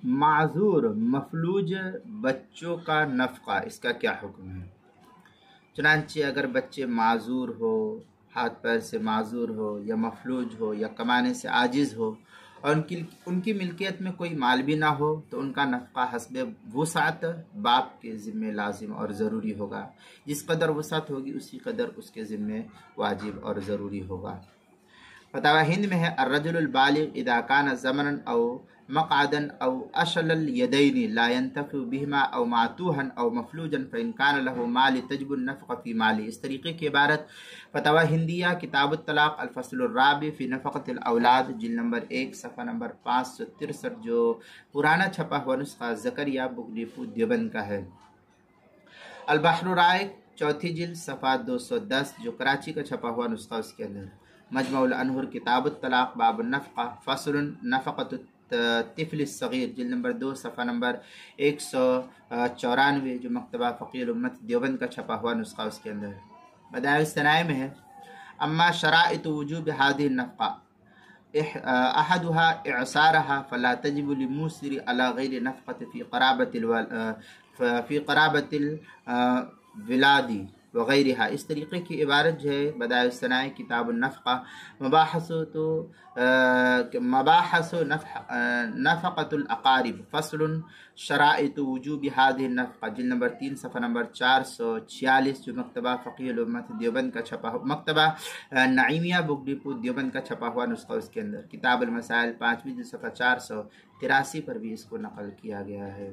معذور مفلوج بچوں کا نفقہ، اس کا کیا حکم ہے؟ چنانچہ اگر بچے معذور ہو، ہاتھ پیر سے معذور ہو یا مفلوج ہو یا کمانے سے عاجز ہو اور ان کی ملکیت میں کوئی مال بھی نہ ہو تو ان کا نفقہ حسب وسعت باپ کے ذمہ لازم اور ضروری ہوگا۔ جس قدر وسعت ہوگی اسی قدر اس کے ذمہ واجب اور ضروری ہوگا۔ فتاوی ہند میں ہے الرجل البالغ اذا كان زمنا او مقعدا او اشل اليدين لا ينتفع بهما او معتوها او مفلوجا فان كان له مال تجب النفقه في ماله۔ اس طریقے کی عبارت فتاوی ہندیہ کتاب الطلاق الفصل الرابع فی نفقۃ الاولاد جلد نمبر 1 صفحہ نمبر 563 جو پرانا چھپا ہوا نسخہ زکریا بک ڈپو دیوبند کا ہے۔ البحر الرائق چوتھی جلد صفحہ 210 جو کراچی کا چھپا ہوا نسخہ اس کے اندر۔ مجمع الانہر کتاب الطلاق باب النفقہ فصل نفقۃ الطفل الصغیر جلد نمبر 2 صفحہ نمبر 194 جو مکتبہ فقیہ الامت دیوبند کا چھپا ہوا نسخہ اس کے اندر۔ بدائع الصنائع میں ہے اما شرائط وجوب هذه النفقہ احدها اعصارها فلا تجب للموسر على غیر نفقۃ فی قرابۃ الولاد وغیرہ۔ اس طریقے کی عبارت جو ہے بدائع الصنائع کتاب النفقہ مباحث نفقۃ الاقارب فصل شرائط وجوب هذه النفقہ جلد نمبر 3 صفحہ نمبر 446 جو مکتبہ فقیہ الامت دیوبند کا چھپا ہوا، مکتبہ نعیمیہ بک ڈپو دیوبند کا چھپا ہوا نسخہ اس کے اندر۔ کتاب المسائل 5ویں صفحہ 483 پر بھی اس کو نقل کیا گیا ہے۔